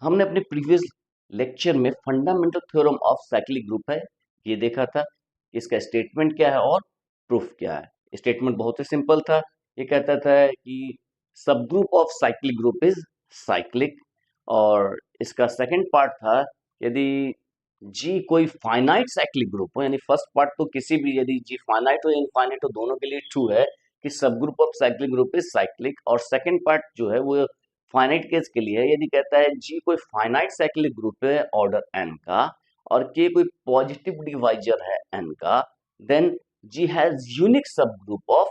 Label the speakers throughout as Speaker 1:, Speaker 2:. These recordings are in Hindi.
Speaker 1: हमने अपने प्रीवियस लेक्चर में fundamental theorem of cyclic group है ये देखा था। इसका स्टेटमेंट क्या है और प्रूफ क्या है। स्टेटमेंट बहुत ही सिंपल था। ये कहता था कि सब group of cyclic group is cyclic. और इसका सेकंड पार्ट था, यदि जी कोई फाइनाइट साइक्लिक ग्रुप हो, यानी फर्स्ट पार्ट तो किसी भी, यदि जी फाइनाइट हो या इनफाइनाइट हो, दोनों के लिए ट्रू है कि सब group of cyclic group is cyclic. और सेकंड पार्ट जो है वो फाइनाइट केस के लिए है, यदि कहता है जी कोई फाइनाइट साइक्लिक ग्रुप है ऑर्डर एन का और के कोई पॉजिटिव डिवाइजर है एन का, देन जी हैज यूनिक सब ग्रुप ऑफ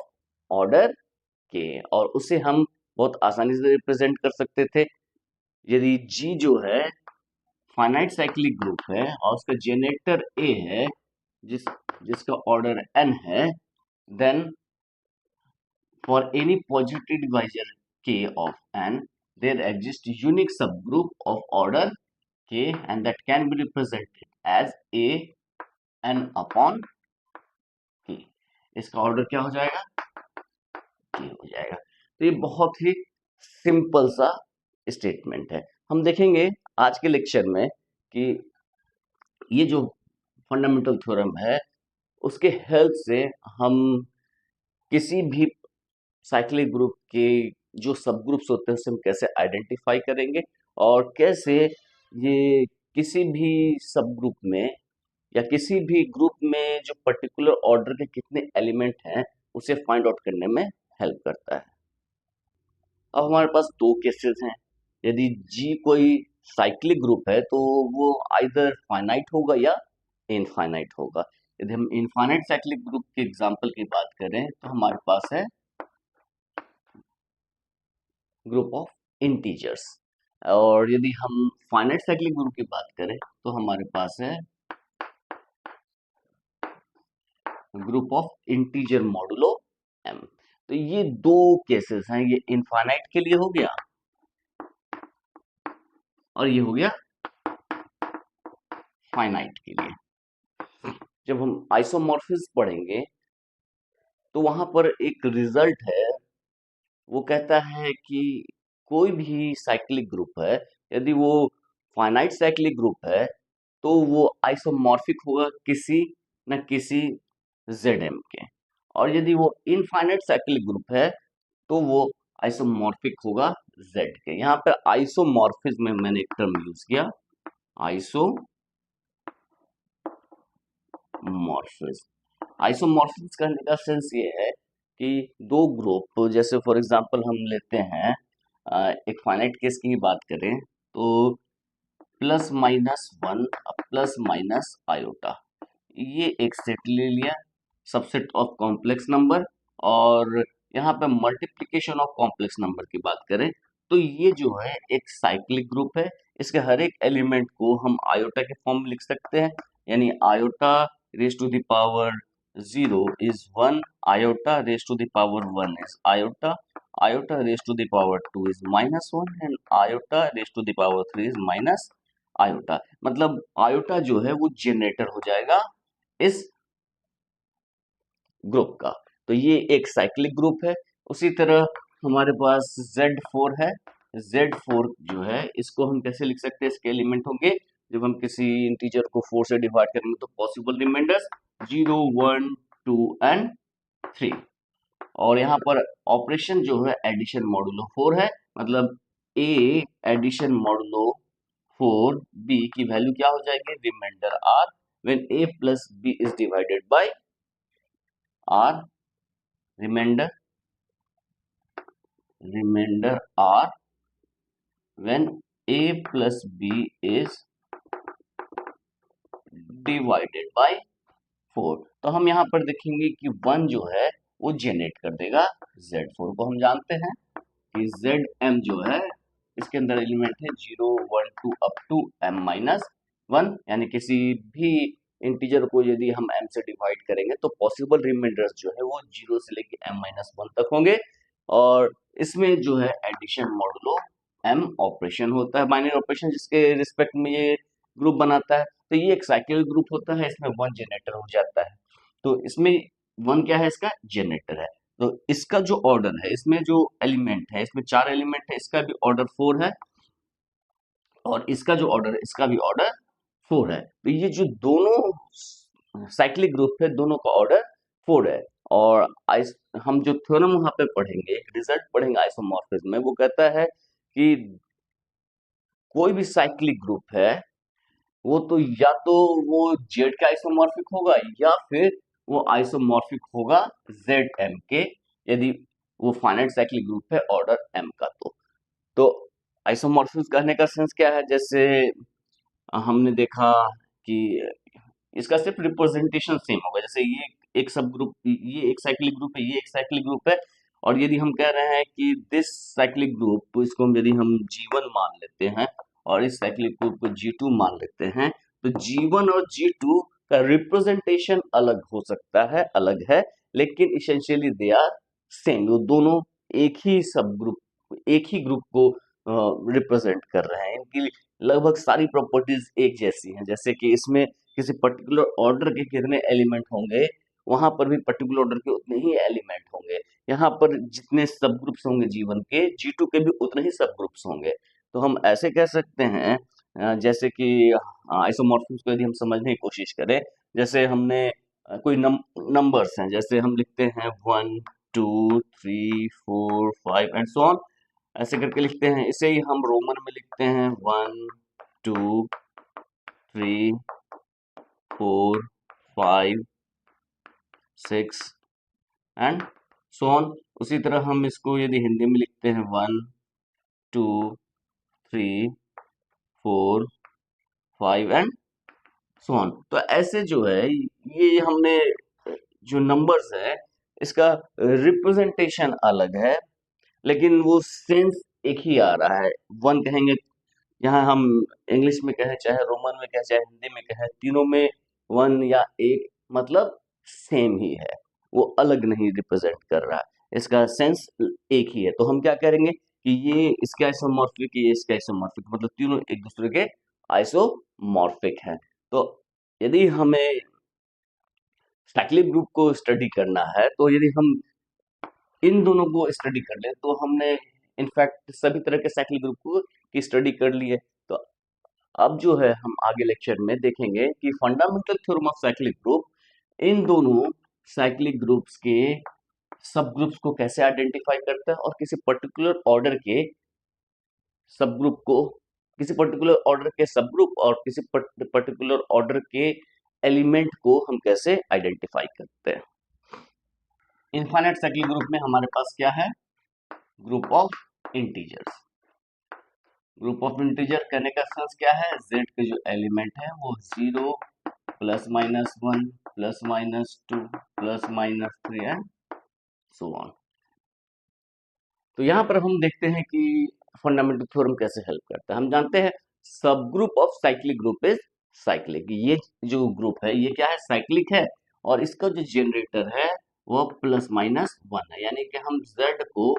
Speaker 1: ऑर्डर के। और उसे हम बहुत आसानी से रिप्रेजेंट कर सकते थे। यदि जी जो है फाइनाइट साइक्लिक ग्रुप है और उसका जेनरेटर ए है जिसका ऑर्डर एन है, then for any positive divisor k of n there exists unique subgroup of order k and that can be represented as a n upon k। इसका ऑर्डर क्या हो जाएगा? k हो जाएगा। तो ये बहुत ही सिंपल सा स्टेटमेंट है। हम देखेंगे आज के लेक्चर में कि ये जो फंडामेंटल थ्योरम है उसके हेल्प से हम किसी भी साइक्लिक ग्रुप के जो सब ग्रुप्स होते हैं उसे हम कैसे आइडेंटिफाई करेंगे और कैसे ये किसी भी सब ग्रुप में या किसी भी ग्रुप में जो पर्टिकुलर ऑर्डर के कितने एलिमेंट हैं उसे फाइंड आउट करने में हेल्प करता है। अब हमारे पास दो केसेस हैं। यदि जी कोई साइक्लिक ग्रुप है तो वो आइदर फाइनाइट होगा या इनफाइनाइट होगा। यदि हम इनफाइनाइट साइक्लिक ग्रुप के एग्जांपल की बात करें तो हमारे पास है ग्रुप ऑफ इंटीजर्स। और यदि हम फाइनाइट साइक्लिक ग्रुप की बात करें तो हमारे पास है group of integer modulo m. तो ये दो केसेस हैं, ये इनफाइनाइट के लिए हो गया और ये हो गया फाइनाइट के लिए। जब हम आइसोमॉर्फिज्म पढ़ेंगे तो वहां पर एक रिजल्ट है, वो कहता है कि कोई भी साइक्लिक ग्रुप है, यदि वो फाइनाइट साइक्लिक ग्रुप है तो वो आइसोमॉर्फिक होगा किसी न किसी Zm के। और यदि वो इनफाइनाइट साइक्लिक ग्रुप है तो वो आइसोमॉर्फिक होगा Z के। यहाँ पर आइसोमॉर्फिज्म में मैंने एक टर्म यूज किया, आइसोमॉर्फिज्म। आइसोमॉर्फिज्म कहने का सेंस ये है कि दो ग्रुप, जैसे फॉर एग्जांपल हम लेते हैं एक फाइनाइट केस की ही बात करें तो plus minus one plus minus iota, ये एक सेट ले लिया, सबसेट ऑफ कॉम्प्लेक्स नंबर। और यहाँ पे मल्टीप्लिकेशन ऑफ कॉम्प्लेक्स नंबर की बात करें तो ये जो है एक साइक्लिक ग्रुप है। इसके हर एक एलिमेंट को हम आयोटा के फॉर्म में लिख सकते हैं, यानी iota raise to the power 0 is 1, iota raise to the power 1 is iota, iota raise to the power 2 is -1 and iota raise to the power 3 is minus iota. मतलब आयोटा जो है वो जनरेटर हो जाएगा इस ग्रुप का। तो ये एक साइक्लिक ग्रुप है। उसी तरह हमारे पास Z4 है। Z4 जो है इसको हम कैसे लिख सकते हैं? इसके एलिमेंट होंगे, जब हम किसी इंटीजर को 4 से डिवाइड करेंगे तो पॉसिबल रिमाइंडर्स 0 1 2 एंड 3। और यहाँ पर ऑपरेशन जो है एडिशन मॉडुलो 4 है, मतलब A एडिशन मॉडुलो 4 B की वैल्यू क्या हो जाएगी? Remainder R when A plus B is divided by R। remainder R when A plus B is divided by 4। तो हम यहाँ पर देखेंगे कि 1 जो है वो जनरेट कर देगा Z4 को। हम जानते हैं कि Zm जो है इसके अंदर एलिमेंट है 0 1 2 अप टू m माइनस 1, यानी किसी भी इंटीजर को यदि हम m से डिवाइड करेंगे तो पॉसिबल रिमाइंडर्स जो है वो 0 से लेके m माइनस 1 तक होंगे। और इसमें जो है एडिशन मॉडुलो m ऑपरेशन होता है, बाइनरी ऑपरेशन, जिसके रिस्पेक्ट में ये ग्रुप बनाता है। तो ये एक साइक्लिक ग्रुप होता है, इसमें 1 जनरेटर हो जाता है। तो इसमें 1 क्या है? इसका जनरेटर है। तो इसका जो ऑर्डर है, इसमें जो एलिमेंट है, इसमें 4 एलिमेंट है, इसका भी ऑर्डर 4 है। और इसका जो ऑर्डर है इसका भी ऑर्डर 4 है। तो ये जो दोनों साइक्लिक ग्रुप है दोनों का ऑर्डर 4 है। और हम जो थ्योरम वहां पे पढ़ेंगे, रिजल्ट पढ़ेंगे आइसोमॉर्फिज्म में, वो कहता है कि कोई भी साइक्लिक ग्रुप है वो तो या तो वो जेड का आइसोमॉर्फिक होगा या फिर वो आइसोमॉर्फिक होगा जेड एम के, यदि वो फाइनाइट साइक्लिक ग्रुप है ऑर्डर एम का। तो आइसोमॉर्फिज्म कहने का सेंस क्या है, जैसे हमने देखा कि इसका सिर्फ रिप्रेजेंटेशन सेम होगा। जैसे ये एक सब ग्रुप, ये एक साइक्लिक ग्रुप है, ये एक साइक्लिक ग्रुप है, और यदि हम कह रहे हैं कि दिस साइक्लिक ग्रुप, तो इसको यदि हम G1 मान लेते हैं और इस साइक्लिक ग्रुप को G2 मान लेते हैं, तो G1 और G2 का रिप्रेजेंटेशन अलग हो सकता है, अलग है, लेकिन इसेंशियली दे आर सेम। वो दोनों एक ही सब ग्रुप, एक ही ग्रुप को रिप्रेजेंट कर रहे हैं। इनकी लगभग सारी प्रॉपर्टीज एक जैसी हैं। जैसे कि इसमें किसी पर्टिकुलर ऑर्डर के कितने एलिमेंट होंगे, वहां पर भी पर्टिकुलर ऑर्डर के उतने ही एलिमेंट होंगे। यहाँ पर जितने सब ग्रुप्स होंगे जीवन के, G2 के भी उतने ही सब ग्रुप्स होंगे। तो हम ऐसे कह सकते हैं, जैसे कि आइसोमॉर्फिज्म को यदि हम समझने की कोशिश करें, जैसे हमने कोई नंबर्स हैं, जैसे हम लिखते हैं 1 2 3 4 5 एंड सो ऑन, ऐसे करके लिखते हैं। इसे ही हम रोमन में लिखते हैं 1 2 3 4 5 6 एंड सो ऑन। उसी तरह हम इसको यदि हिंदी में लिखते हैं 1 2 3 4 5 एंड सो ऑन। तो ऐसे जो है, ये हमने जो नंबर्स है इसका रिप्रेजेंटेशन अलग है, लेकिन वो सेंस एक ही आ रहा है। वन कहेंगे, यहाँ हम इंग्लिश में कहें चाहे रोमन में कहें चाहे हिंदी में कहें, तीनों में वन या एक मतलब सेम ही है, वो अलग नहीं रिप्रेजेंट कर रहा है, इसका सेंस एक ही है। तो हम क्या करेंगे कि ये इसके आइसोमॉर्फिक, ये इसके आइसोमॉर्फिक, मतलब तीनों एक दूसरे के आइसोमॉर्फिक हैं। तो यदि हमें साइक्लिक ग्रुप को स्टडी करना है, तो यदि हम इन दोनों को स्टडी कर लें, तो हमने इनफैक्ट सभी तरह के साइक्लिक ग्रुप को की स्टडी कर ली है। तो अब जो है हम आगे लेक्चर में देखेंगे कि fundamental theorem of cyclic group in दोनों साइक्लिक ग्रुप्स के सब ग्रुप्स को कैसे आइडेंटिफाई करता है, और किसी पर्टिकुलर ऑर्डर के सब ग्रुप को, किसी पर्टिकुलर ऑर्डर के सब ग्रुप और किसी पर्टिकुलर ऑर्डर के एलिमेंट को हम कैसे आइडेंटिफाई करते हैं। इनफाइनाइट साइक्लिक ग्रुप में हमारे पास क्या है, group of integers. Group of integer कहने का सेंस क्या है, z के जो एलिमेंट है वो 0 plus minus 1 plus minus 2 plus minus 3 and so on. तो यहाँ पर हम देखते हैं कि फंडामेंटल थ्योरम कैसे हेल्प करता है। हम जानते हैं सब group of cyclic group is cyclic. ये जो ग्रुप है ये क्या है, साइक्लिक है, और इसका जो जनरेटर है वो प्लस माइनस 1 है, यानी कि हम z को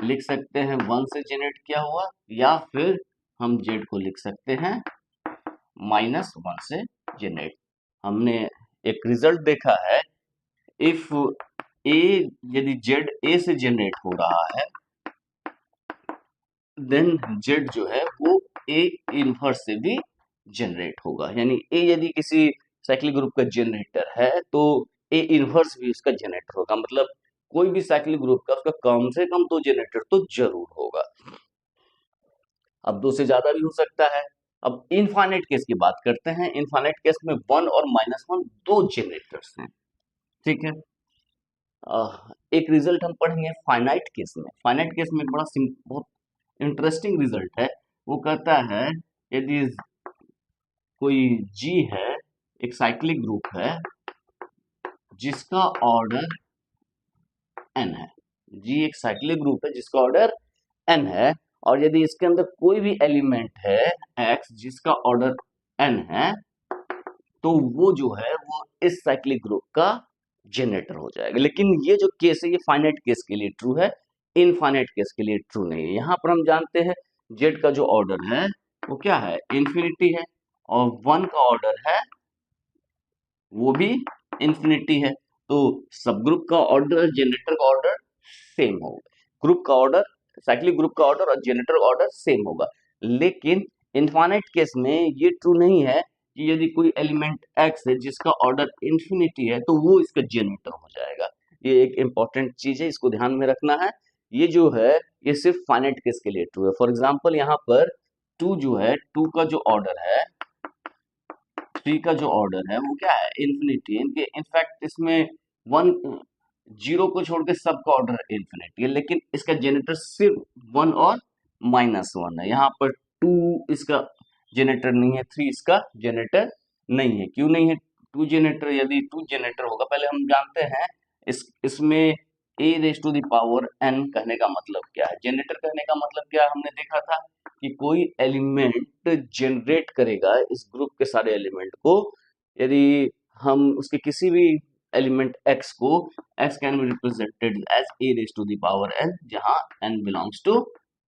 Speaker 1: लिख सकते हैं 1 से जनरेट किया हुआ, या फिर हम z को लिख सकते हैं -1 से जनरेट। हमने एक रिजल्ट देखा है, इफ a, यदि z a से जनरेट हो रहा है, देन z जो है वो a इनवर्स से भी जनरेट होगा। यानी a यदि किसी साइक्लिक ग्रुप का जनरेटर है तो a इनवर्स भी उसका जनरेटर होगा। मतलब कोई भी साइक्लिक ग्रुप का उसका कम से कम 2 जनरेटर तो जरूर होगा। अब 2 से ज्यादा भी हो सकता है। अब इनफाइनाइट केस की बात करते हैं। इनफाइनाइट केस में 1 और -1 दो जनरेटर्स हैं, ठीक है। एक रिजल्ट हम पढ़ेंगे फाइनाइट केस में। फाइनाइट केस में एक बहुत इंटरेस्टिंग रिजल्ट है। वो कहता है यदि कोई G है, एक साइक्लिक ग्रुप है जिसका ऑर्डर n है, G एक साइक्लिक ग्रुप है जिसका ऑर्डर n है, और यदि इसके अंदर कोई भी एलिमेंट है x जिसका ऑर्डर n है, तो वो जो है वो इस साइक्लिक ग्रुप का जनरेटर हो जाएगा। लेकिन ये जो केस है ये फाइनाइट केस के लिए ट्रू है, इनफाइनाइट केस के लिए ट्रू नहीं है। यहाँ पर हम जानते हैं जेड का जो ऑर्डर है वो क्या है, इन्फिनिटी है, और 1 का ऑर्डर है वो भी इन्फिनिटी है। तो सब ग्रुप का ऑर्डर, जनरेटर का ऑर्डर सेम होगा। ग्रुप का ऑर्डर, साइक्लिक ग्रुप का ऑर्डर और जनरेटर का ऑर्डर सेम होगा। लेकिन इनफाइनाइट केस में ये ट्रू नहीं है कि यदि कोई एलिमेंट x है जिसका ऑर्डर इंफिनिटी है तो वो इसका जेनरेटर हो जाएगा। ये एक इंपॉर्टेंट चीज है, इसको ध्यान में रखना है। ये जो है ये सिर्फ फाइनाइट केस के लिए ट्रू है। फॉर एग्जांपल यहाँ पर 2 जो है, 2 का जो ऑर्डर है, 3 का जो ऑर्डर है वो क्या है, इंफिनिटी है। इनके इनफैक्ट इसमें 1 0 को छोड़ के सबका ऑर्डर इंफिनिटी है, लेकिन इसका जेनरेटर सिर्फ 1 और -1 है। यहाँ पर 2 इसका जेनरेटर नहीं है, 3 इसका जेनरेटर नहीं है। क्यों नहीं है 2 जेनरेटर? यदि 2 जेनरेटर होगा, पहले हम जानते हैं इसमें a raise to the power n कहने का मतलब क्या है, जेनरेटर कहने का मतलब क्या है, हमने देखा था कि कोई एलिमेंट जनरेट करेगा इस ग्रुप के सारे एलिमेंट को। यदि हम उसके किसी भी एलिमेंट x को, x can be represented as a raise to the power n, जहां n बिलोंग्स टू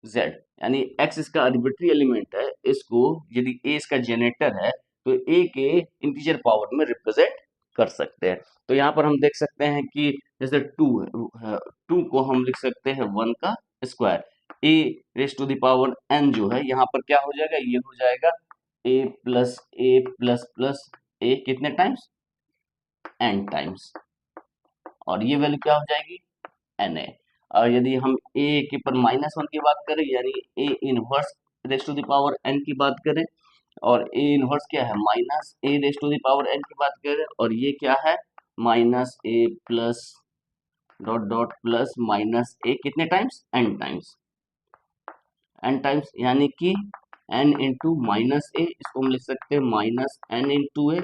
Speaker 1: z, यानी x इसका आर्बिट्री एलिमेंट है। इसको यदि a इसका जनरेटर है तो a के इंटीजर पावर में रिप्रेजेंट कर सकते हैं। तो यहाँ पर हम देख सकते हैं कि जैसे 2 है, 2 को हम लिख सकते हैं 1 का square. a raise to the power n जो है यहाँ पर क्या हो जाएगा, ये हो जाएगा a plus a plus plus a कितने टाइम्स, n टाइम्स, और ये वैल्यू क्या हो जाएगी, na। और यदि हम a के पर -1 की बात करें, यानी a inverse raise to the power n की बात करें, और a इनवर्स क्या है, minus a raise to the power n की बात करें, और ये क्या है, minus a plus dot dot plus minus a कितने times, n times, n times, यानी कि n इंटू माइनस a, इसको हम लिख सकते हैं माइनस n इंटू a।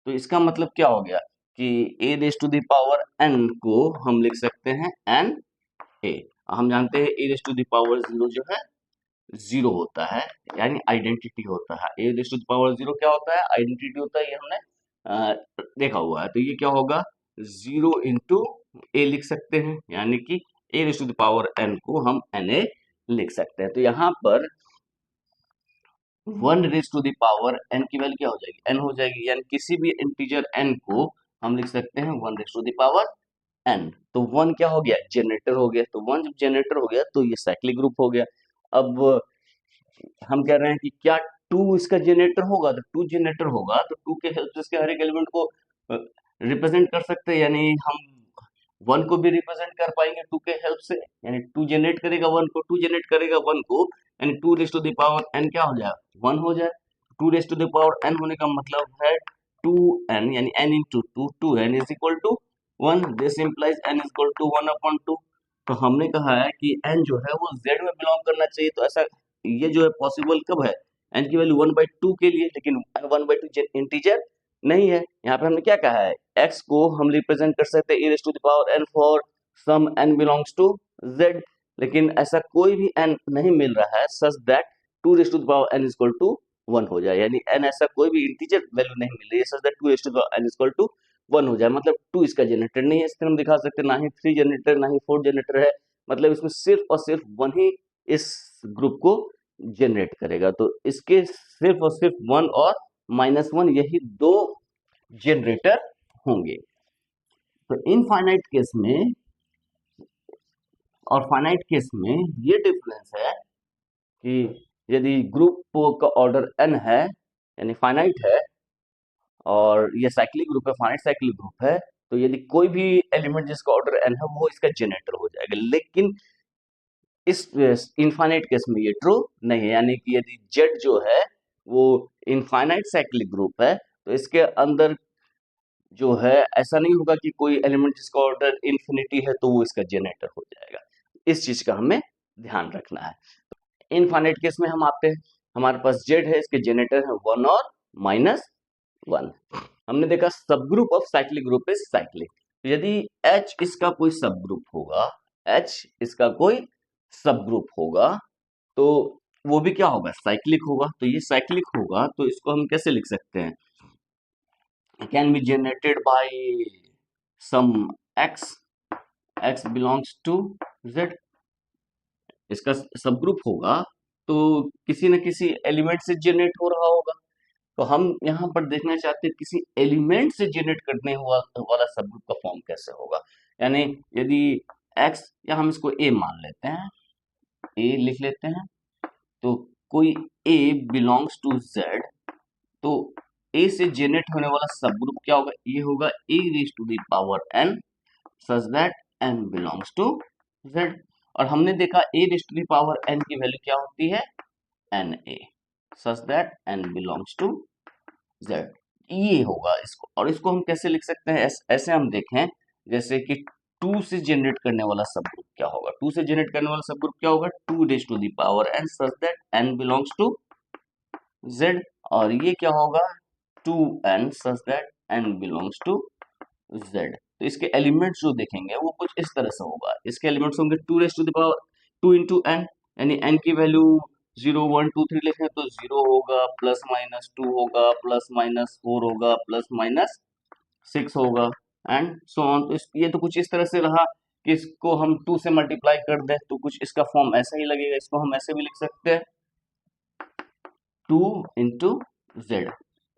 Speaker 1: तो इसका मतलब क्या हो गया कि a raise to the power n को हम लिख सकते हैं n a। हम जानते हैं a raise to the power 0 जो है 0 होता है, यानी आइडेंटिटी होता है। a raise to the power 0 क्या होता है, आइडेंटिटी होता है, ये हमने देखा हुआ है। तो ये क्या होगा, 0 इंटू a लिख सकते हैं, यानी कि a raise to the power n को हम na लिख सकते हैं। तो यहाँ पर 1 raise to the power n की वैल्यू क्या हो जाएगी, n हो जाएगी, यानी किसी भी इंटीजर n को हम लिख सकते हैं 1 raise to the power n। तो 1 क्या हो गया, जनरेटर हो गया। तो 1 जब जनरेटर हो गया तो ये साइक्लिक ग्रुप हो गया। अब हम कह रहे हैं कि क्या 2 इसका जनरेटर होगा, तो 2 जनरेटर होगा तो 2 के हेल्प से इसके हर एक एलिमेंट को रिप्रेजेंट कर सकते हैं, यानी हम 1 को भी रिप्रेजेंट कर पाएंगे 2 के हेल्प से, यानी 2 जनरेट करेगा 1 को, 2 जनरेट करेगा 1 को, यानी 2 raise to the power n क्या हो जाएगा, 1 हो जाए। 2 raise to the power n होने का मतलब है 2n, यानी n into 2, 2n is equal to 1, this implies n is equal to 1 upon 2। तो हमने कहा है कि n जो है वो z में बिलोंग करना चाहिए। तो ऐसा ये जो है पॉसिबल कब है, n की वैल्यू 1/2 के लिए, लेकिन 1/2 इंटीजर नहीं है। यहाँ पे हमने क्या कहा है, x को हम रिप्रेजेंट कर सकते हैं e raise to the power n for some n belongs to z, लेकिन ऐसा कोई भी n नहीं मिल रहा है such that 2 raise to the power n is equal to 1 हो जाए, यानी n ऐसा कोई भी इंटीजर वैल्यू नहीं मिल रही है such that 2 raise to the power n is equal to 1 हो जाए। मतलब 2 इसका जनरेटर नहीं है, इससे हम दिखा सकते हैं ना ही 3 जनरेटर ना ही 4 जनरेटर है, मतलब इसमें सिर्फ और सिर्फ 1 ही इस ग्रुप को जनरेट करेगा। तो इसके सिर्फ और सिर्फ 1 और -1 यही दो जनरेटर होंगे। तो इनफाइनाइट केस में और फाइनाइट केस में ये डिफरेंस है कि यदि ग्रुप का ऑर्डर n है, यानी फाइनाइट है, और ये साइक्लिक ग्रुप है, फाइनाइट साइक्लिक ग्रुप है, तो यदि कोई भी एलिमेंट जिसका ऑर्डर n है वो इसका जनरेटर हो जाएगा। लेकिन इस इनफाइनाइट केस में ये ट्रू नहीं है, यानी कि यदि z जो है वो इनफाइनाइट साइक्लिक ग्रुप है तो इसके अंदर जो है ऐसा नहीं होगा कि कोई एलिमेंट जिसका ऑर्डर इंफिनिटी है तो वो इसका जनरेटर हो जाएगा। इस चीज का हमें ध्यान रखना है। इनफाइनाइट केस में हम आते हैं, हमारे पास जेड है, इसके जनरेटर है 1 और -1। हमने देखा सब group of cyclic group is cyclic. यदि H इसका कोई सब ग्रुप होगा, H इसका कोई सब ग्रुप होगा तो वो भी क्या होगा, साइक्लिक होगा। तो ये साइक्लिक होगा तो इसको हम कैसे लिख सकते हैं, can be generated by some x belongs to z। इसका सब ग्रुप होगा तो किसी न किसी एलिमेंट से जनरेट हो रहा होगा। तो हम यहाँ पर देखना चाहते हैं किसी एलिमेंट से जनरेट करने हुआ वाला सब ग्रुप का फॉर्म कैसे होगा। यानी यदि x, या हम इसको a मान लेते हैं, a लिख लेते हैं, तो कोई A बिलोंग्स टू Z, तो A से जनरेट होने वाला सब ग्रुप क्या होगा? ये होगा A raise to the power n such that n belongs to Z। और हमने देखा A raise to the power n की वैल्यू क्या होती है? Na such that n belongs to Z। ये होगा इसको, और इसको हम कैसे लिख सकते हैं? ऐसे हम देखें जैसे कि 2 से जनरेट करने वाला सब ग्रुप क्या होगा? 2 से जनरेट करने वाला सब ग्रुप क्या होगा? 2 raise to the power n such that n belongs to Z। और ये क्या होगा? 2n such that n belongs to Z। तो इसके एलिमेंट्स जो देखेंगे वो कुछ इस तरह से होगा। इसके एलिमेंट्स होंगे 2 raise to the power 2 into n, यानी n की वैल्यू 0 1 2 3 लिखें तो 0 होगा, प्लस माइनस 2 होगा, प्लस माइनस 4 होगा, प्लस माइनस 6 होगा, एंड सो ऑन। तो ये तो कुछ इस तरह से रहा कि इसको हम 2 से मल्टीप्लाई कर दें तो कुछ इसका फॉर्म ऐसा ही लगेगा। इसको हम ऐसे भी लिख सकते हैं 2 इंटू Z।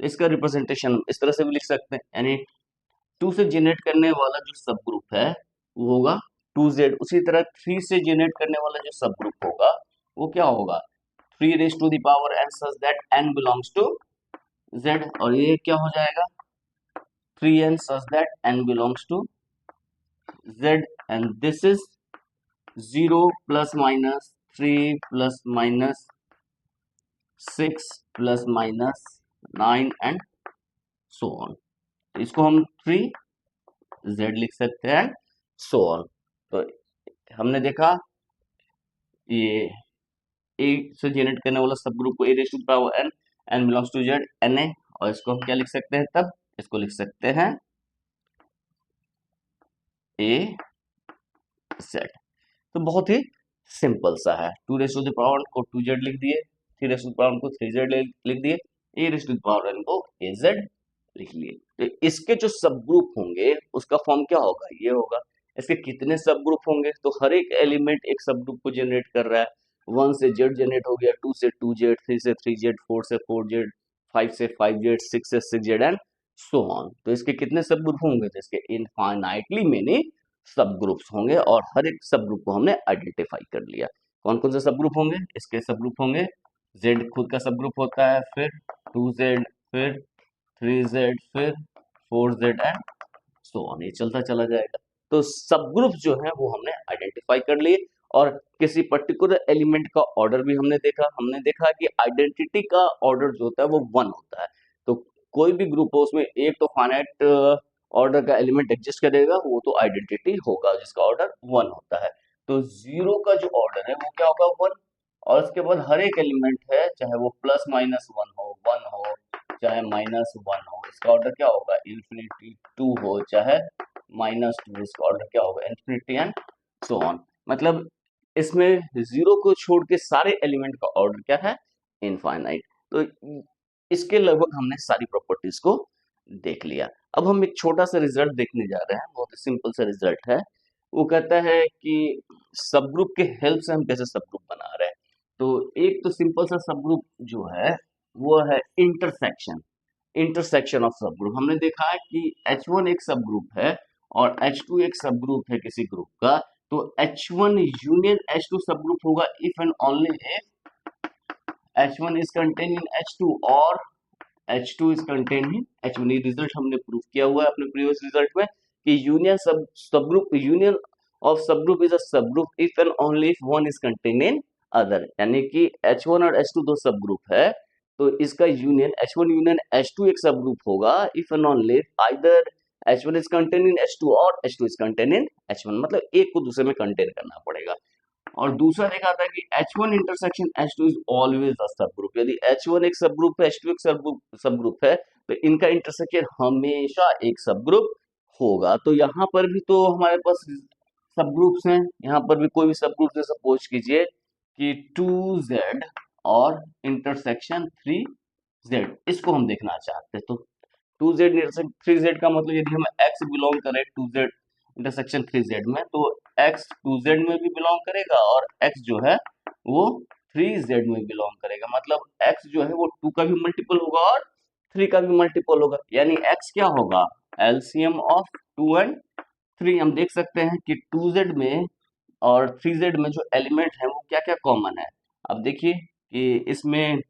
Speaker 1: इसका रिप्रेजेंटेशन इस तरह से भी लिख सकते हैं, यानी 2 से जनरेट करने वाला जो सब ग्रुप है वो होगा 2Z। उसी तरह 3 से जनरेट करने वाला जो सब ग्रुप होगा वो क्या होगा? 3 raise to the power n such that n belongs to Z। और ये क्या हो जाएगा? 3n such that n belongs to Z, and this is 0 plus minus 3 plus minus 6 plus minus 9 and so on। तो इसको हम 3Z लिख सकते हैं, so on। तो हमने देखा ये A से जनरेट करने वाला सब ग्रुप को A raise to the power n, n belongs to Z, Na। और इसको हम क्या लिख सकते हैं? तब इसको लिख सकते हैं A Z। तो बहुत ही सिंपल सा है। 2 रेज़ टू द पावर को 2Z लिख दिए, 3 रेज़ टू द पावर को 3Z लिख दिए, A raise to the power n को AZ लिख लिए। तो इसके जो सब ग्रुप होंगे उसका फॉर्म क्या होगा? ये होगा। इसके कितने सब ग्रुप होंगे? तो हर एक एलिमेंट एक सब ग्रुप को जनरेट कर रहा है। 1 से Z जनरेट हो गया, 2 से 2Z, 3 से 3Z, 4 से 4Z, 5 से 5Z, 6 से 6Z एंड सो ऑन। तो इसके कितने सब ग्रुप होंगे? तो इसके इनफाइनाइटली मेनी सब ग्रुप्स होंगे, और हर एक सब ग्रुप को हमने आइडेंटिफाई कर लिया। कौन कौन से सब ग्रुप होंगे? इसके सब ग्रुप होंगे Z खुद का सब ग्रुप होता है, फिर 2Z, फिर 3Z, फिर 4Z एंड सो ऑन। ये चलता चला जाएगा। तो सब ग्रुप जो है वो हमने आइडेंटिफाई कर लिए, और किसी पर्टिकुलर एलिमेंट का ऑर्डर भी हमने देखा। हमने देखा कि आइडेंटिटी का ऑर्डर जो होता है वो 1 होता है। तो कोई भी ग्रुप हो उसमें एक तो फाइनाइट ऑर्डर का एलिमेंट एग्जिस्ट करेगा, वो तो आइडेंटिटी होगा जिसका ऑर्डर 1 होता है। तो 0 का जो ऑर्डर है वो क्या होगा? 1। और उसके बाद हर एक एलिमेंट है, चाहे वो प्लस माइनस 1 हो, 1 हो, चाहे माइनस 1 हो, इसका ऑर्डर क्या होगा? इन्फिनिटी 2 हो, चाहे माइनस 2, इसका ऑर्डर क्या होगा? Infinity and so on. मतलब इसमें 0 को छोड़ के सारे एलिमेंट का ऑर्डर क्या है? इनफाइनाइट। तो इसके लगभग हमने सारी प्रॉपर्टीज को देख लिया। अब हम एक छोटा सा रिजल्ट देखने जा रहे हैं, बहुत ही सिंपल सा रिजल्ट है। वो कहता है कि सब ग्रुप के हेल्प से हम कैसे सब ग्रुप बना रहे हैं। तो एक तो सिंपल सा सब ग्रुप जो है वो है इंटरसेक्शन। इंटरसेक्शन ऑफ सब ग्रुप। हमने देखा है कि H1 एक सब ग्रुप है और H2 एक सब ग्रुप है किसी ग्रुप का। तो H1 यूनियन H2 सब ग्रुप होगा if and only if H1 is contained in H2 और H2 is contained in H1। ये रिजल्ट हमने प्रूव किया हुआ है अपने प्रीवियस रिजल्ट में कि यूनियन सब ग्रुप यूनियन ऑफ सब ग्रुप इज अ सब group if and only if one is contained in other. यानी कि H1 और H2 दो सब ग्रुप है, तो इसका यूनियन H1 यूनियन H2 एक सब ग्रुप होगा if and only either H1 is contained in H2 और H2 is contained in H1। मतलब एक को दूसरे में कंटेन करना पड़ेगा। और दूसरा देखा था कि H1 intersection H2 is always a सब ग्रुप। यदि H1 एक सब ग्रुप है, H2 एक सब ग्रुप है, तो इनका इंटरसेक्शन हमेशा एक सब ग्रुप होगा। तो यहाँ पर भी तो हमारे पास सब ग्रुप्स हैं। यहाँ पर भी कोई भी सब ग्रुप, जैसे सपोज कीजिए कि 2Z और इंटरसेक्शन 3Z, इसको हम देखना चाहते हैं। तो 2Z इंटरसेक्शन 3Z का मतलब यदि हम X बिलोंग करें 2Z इंटरसेक्शन 3Z में, तो X 2Z में भी बिलोंग करेगा और X जो है वो 3Z में बिलोंग करेगा। मतलब X जो है वो 2 का भी मल्टीपल होगा और 3 का भी मल्टीपल होगा। यानी X क्या होगा? LCM of 2 and 3। हम देख सकते हैं कि 2Z में और 3Z में जो एलिमेंट है वो क्या क्या कॉमन है। अब देखिए कि इसमें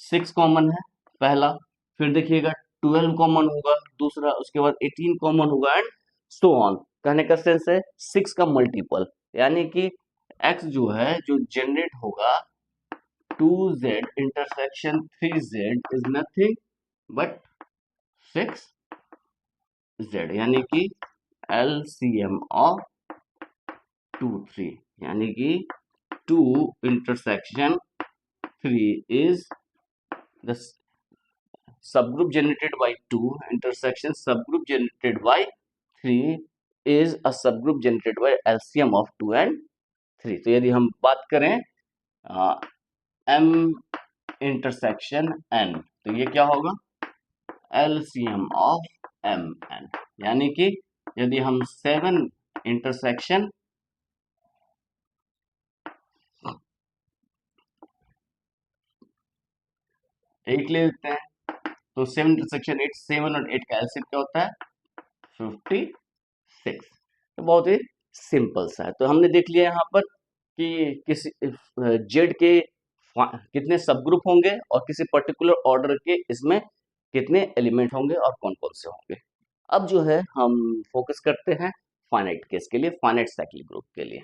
Speaker 1: 6 कॉमन है पहला, फिर देखिएगा 12 कॉमन होगा दूसरा, उसके बाद 18 कॉमन होगा एंड सो ऑन। कहने का सेंस है 6 का मल्टीपल, यानी कि x जो है जो जनरेट होगा 2z intersection 3z is nothing but 6z, यानी कि LCM ऑफ 2 3, यानी कि 2 intersection 3 is the subgroup generated by 2 intersection subgroup generated by 3 is a subgroup generated by LCM of 2 and 3। तो यदि हम बात करें M इंटरसेक्शन N, तो ये क्या होगा LCM of MN, यानी कि यदि हम 7 इंटरसेक्शन 8 ले लेते हैं, तो 7 इंटरसेक्शन 8, 7 और 8 का एलसीएम क्या होता है 56। तो बहुत ही सिंपल सा है। तो हमने देख लिया यहाँ पर कि किसी जेड के कितने सब ग्रुप होंगे और किसी पर्टिकुलर ऑर्डर के इसमें कितने एलिमेंट होंगे और कौन कौन से होंगे। अब जो है हम फोकस करते हैं फाइनाइट केस के लिए, फाइनाइट साइक्लिक ग्रुप के लिए।